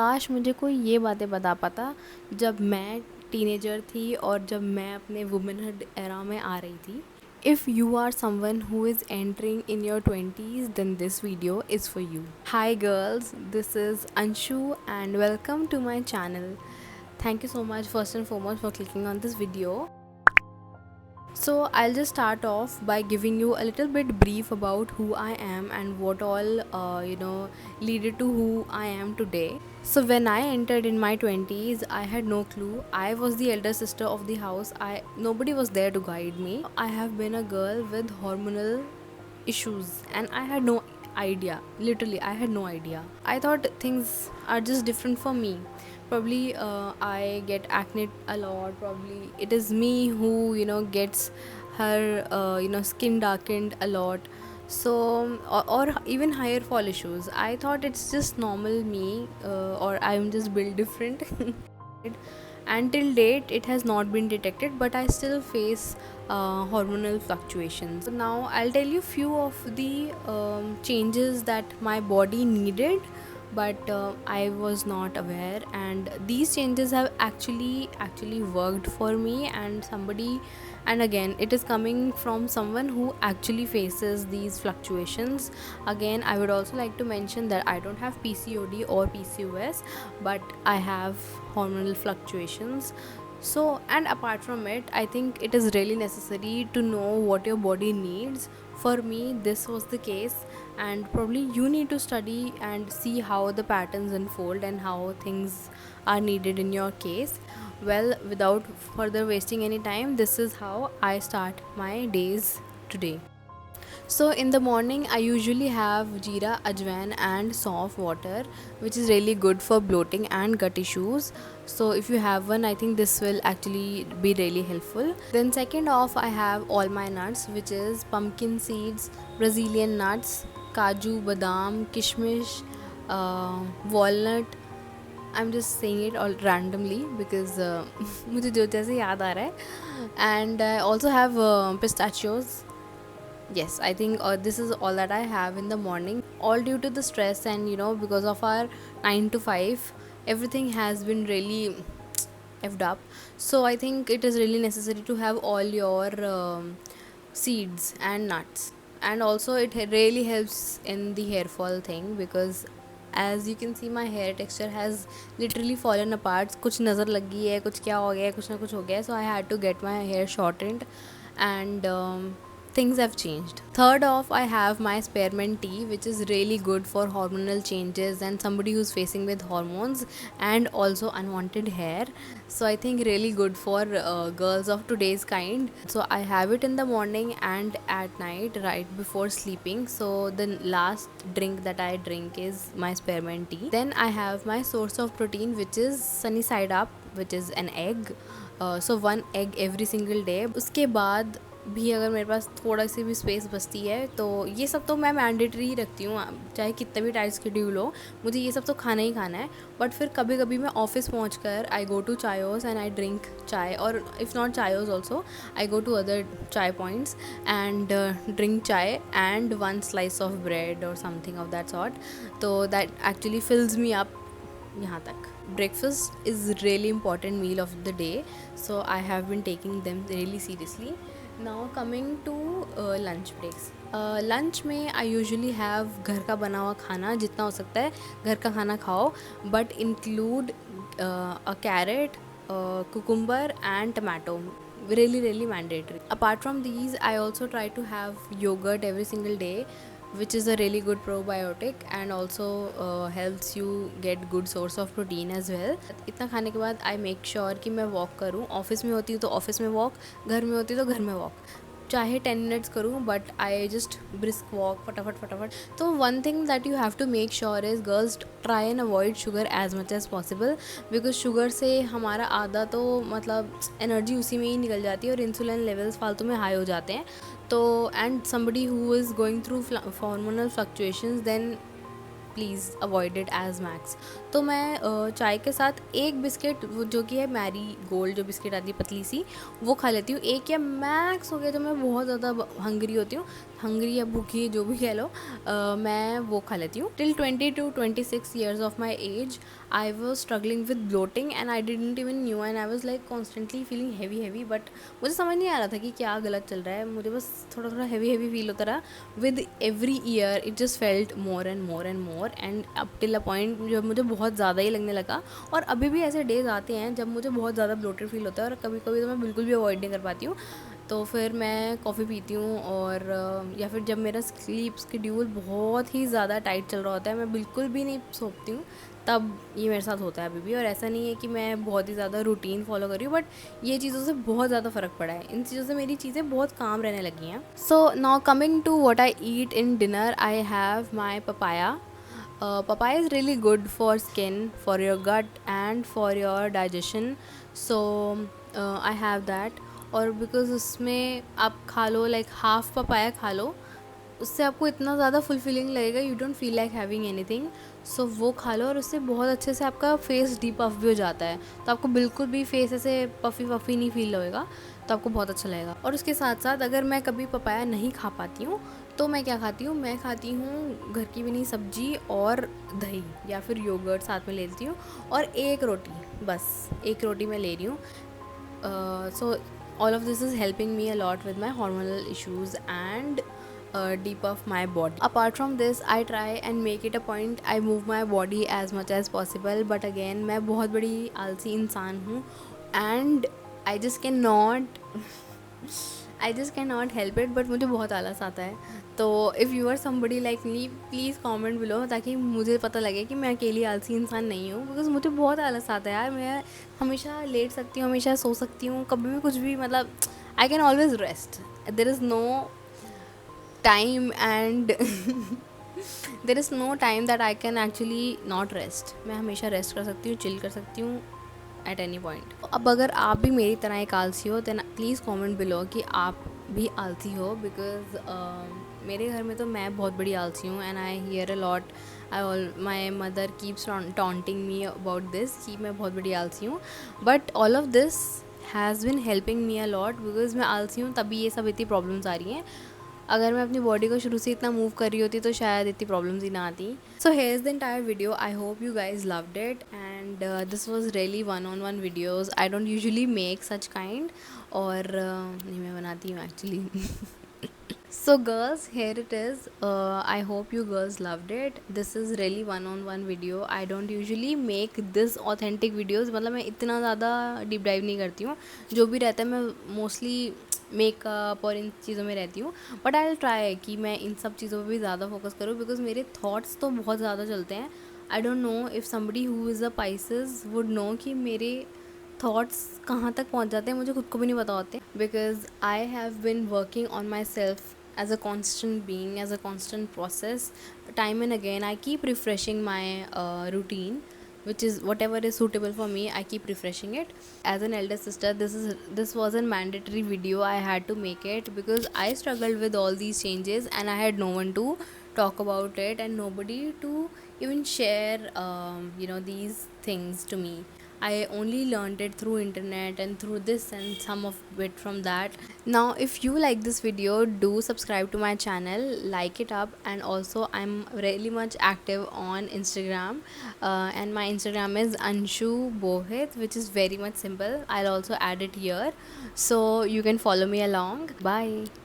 काश मुझे कोई ये बातें बता पाता जब मैं टीनेजर थी और जब मैं अपने वुमेनहुड एरा में आ रही थी. If you are someone who is entering in your 20s, then this video is for you. Hi girls, this is Anshu and welcome to my channel. Thank you so much first and foremost for clicking on this video. So I'll just start off by giving you a little bit brief about who I am and what all leaded to who I am today. So when I entered in my 20s, I had no clue. I was the elder sister of the house. I Nobody was there to guide me. I have been a girl with hormonal issues and I had no idea. Literally, I had no idea. I thought things are just different for me. Probably I get acne a lot. Probably it is me who gets her skin darkened a lot. So or even hair fall issues. I thought it's just normal me, or I'm just built different. Until date it has not been detected, but I still face hormonal fluctuations. So now I'll tell you few of the changes that my body needed, but I was not aware, and these changes have actually worked for me. And again, it is coming from someone who actually faces these fluctuations. Again, I would also like to mention that I don't have PCOD or PCOS, but I have hormonal fluctuations. So, and apart from it, I think it is really necessary to know what your body needs. For me, this was the case, and probably you need to study and see how the patterns unfold and how things are needed in your case. Well, without further wasting any time, this is how I start my days today. So in the morning, I usually have jeera, ajwain, and soft water, which is really good for bloating and gut issues. So if you have one, I think this will actually be really helpful. Then second off, I have all my nuts, which is pumpkin seeds, Brazilian nuts, kaju, badam, kishmish, walnut. I'm just saying it all randomly because मुझे जो जैसे याद आ रहा है. And I also have pistachios. Yes, I think this is all that I have in the morning. All due to the stress and because of our 9 to 5, everything has been really effed up. So I think it is really necessary to have all your seeds and nuts. And also it really helps in the hair fall thing, because as you can see, my hair texture has literally fallen apart. कुछ नज़र लग गई है, कुछ क्या हो गया है, कुछ ना कुछ हो गया है. So I had to get my hair shortened, and things have changed. Third off, I have my spearmint tea, which is really good for hormonal changes and somebody who's facing with hormones and also unwanted hair. So I think really good for girls of today's kind. So I have it in the morning and at night right before sleeping. So the last drink that I drink is my spearmint tea. Then I have my source of protein, which is sunny side up, which is an egg. So one egg every single day. उसके बाद भी अगर मेरे पास थोड़ा सी भी space बचती है, तो ये सब तो मैं मैंडेटरी ही रखती हूँ, चाहे कितना भी टाइट शेड्यूल हो, मुझे ये सब तो खाना ही खाना है. बट फिर कभी कभी मैं ऑफिस पहुँच कर I go to Chaayos and I drink chai, और if not Chaayos also I go to other chai points and drink chai and one slice of bread और समथिंग ऑफ दैट सॉर्ट. तो that actually fills me up यहाँ तक. Breakfast is really important meal of the day, so I have been taking them really seriously. Now coming to lunch breaks. Lunch में I usually have घर का बना हुआ खाना, जितना हो सकता है घर का खाना खाओ, but include a carrot, cucumber and tomato. Really mandatory. Apart from these, I also try to have yogurt every single day, which is a really good probiotic and also helps you get good source of protein as well. इतना खाने के बाद I make sure कि मैं walk करूँ. Office में होती हूँ तो ऑफिस में वॉक, घर में होती तो घर में वॉक, चाहे 10 मिनट्स करूँ, but I just brisk walk फटाफट. तो one thing that you have to make sure is girls try and avoid sugar as much as possible, because sugar से हमारा आधा तो मतलब एनर्जी उसी में ही निकल जाती है और इंसुलिन लेवल्स फालतू में हाई हो जाते हैं. तो and somebody who is going through hormonal fluctuations, then please avoid it as max. तो मैं चाय के साथ एक बिस्किट, वो जो कि है मैरी गोल्ड जो बिस्किट आती है पतली सी, वो खा लेती हूँ। एक या मैक्स हो गया जब मैं बहुत ज़्यादा हंग्री होती हूँ, हंग्री या भूखी जो भी कह लो, मैं वो खा लेती हूँ। Till 20 to 26 years of my age I was struggling with bloating and I didn't even knew and I was like constantly feeling heavy, but मुझे समझ नहीं आ रहा था कि क्या गलत चल रहा है, मुझे बस थोड़ा थोड़ा हैवी फील होता रहा। With every year it just felt more and more and up till a point जब मुझे बहुत ज़्यादा ही लगने लगा। और अभी भी ऐसे डेज आते हैं जब मुझे बहुत ज़्यादा ब्लोटेड फील होता है, और कभी कभी तो मैं बिल्कुल भी अवॉइड नहीं कर पाती हूँ। तो फिर मैं कॉफ़ी पीती हूँ, और या फिर जब मेरा स्लीप शेड्यूल बहुत ही ज़्यादा टाइट चल रहा होता है, मैं बिल्कुल भी नहीं सोती हूँ, तब ये मेरे साथ होता है अभी भी। और ऐसा नहीं है कि मैं बहुत ही ज़्यादा रूटीन फॉलो कर रही हूँ, बट ये चीज़ों से बहुत ज़्यादा फ़र्क पड़ा है, इन चीज़ों से मेरी चीज़ें बहुत काम रहने लगी हैं। So now coming to what I eat in dinner, I have my papaya. Papaya is really good for skin, for your gut and for your digestion. So I have that. और बिकॉज उसमें आप खा लो, like half papaya खा लो, उससे आपको इतना ज़्यादा fulfilling लगेगा, you don't feel like having anything. So वो खा लो, और उससे बहुत अच्छे से आपका फेस डीपफ भी हो जाता है, तो आपको बिल्कुल भी फेस ऐसे पफ़ी नहीं फील होएगा, तो आपको बहुत अच्छा लगेगा। और उसके साथ साथ अगर मैं कभी पपाया नहीं खा पाती हूँ तो मैं क्या खाती हूँ, मैं खाती हूँ घर की बनी सब्जी और दही या फिर योगर्ट साथ में ले लेती हूँ, और एक रोटी, बस एक रोटी मैं ले रही हूँ। So all of this is helping me a lot with my hormonal issues and depuff my body. Apart from this, I try and make it a point I move my body as much as possible, but again मैं बहुत बड़ी आलसी इंसान हूँ, and I just cannot I just can not help it, but मुझे बहुत आलस आता है। तो if you are somebody like me, please comment below, ताकि मुझे पता लगे कि मैं अकेली आलसी इंसान नहीं हूँ, बिकॉज मुझे बहुत आलस आता है यार। मैं हमेशा लेट सकती हूँ, हमेशा सो सकती हूँ, कभी भी कुछ भी, मतलब I can always rest, there is no time and there is no time that I can actually not rest. मैं हमेशा रेस्ट कर सकती हूँ, चिल कर सकती हूँ एट एनी पॉइंट। अब अगर आप भी मेरी तरह एक आलसी हो, देन प्लीज़ कमेंट बिलो कि आप भी आलसी हो, बिकॉज मेरे घर में तो मैं बहुत बड़ी आलसी हूँ, and I hear a lot, my mother keeps taunting me about this कि मैं बहुत बड़ी आलसी हूँ, but all of this has been helping me a lot, because मैं आलसी हूँ तभी ये सब इतनी प्रॉब्लम्स आ रही हैं। अगर मैं अपनी बॉडी को शुरू से इतना मूव कर रही होती तो शायद इतनी प्रॉब्लम्स ही ना आती। So here is the entire video, I hope you guys loved it, and this was really one videos, I don't usually make such kind, और नहीं मैं बनाती हूँ actually. So girls, here it is. I hope you girls loved it. This is really one-on-one video. I don't usually make this authentic videos. मतलब मैं इतना ज़्यादा deep dive नहीं करती हूँ, जो भी रहता है मैं मोस्टली मेकअप और इन चीज़ों में रहती हूँ, बट आई विल ट्राई कि मैं इन सब चीज़ों पे भी ज़्यादा फोकस करूँ, बिकॉज मेरे थॉट्स तो बहुत ज़्यादा चलते हैं। I don't know if somebody who is a Pisces would know कि मेरे थॉट्स कहाँ तक पहुँच जाते हैं, मुझे खुद को भी नहीं पता होते, because I have been working on my self as a constant being, as a constant process. Time and again I keep refreshing my routine, which is whatever is suitable for me, I keep refreshing it. As an elder sister, this was a mandatory video, I had to make it because I struggled with all these changes and I had no one to talk about it and nobody to even share these things to me. I only learned it through internet and through this and some of it from that. Now if you like this video, do subscribe to my channel, like it up, and also I'm really much active on Instagram, and my Instagram is Anshu Bohit, which is very much simple. I'll also add it here so you can follow me along. Bye.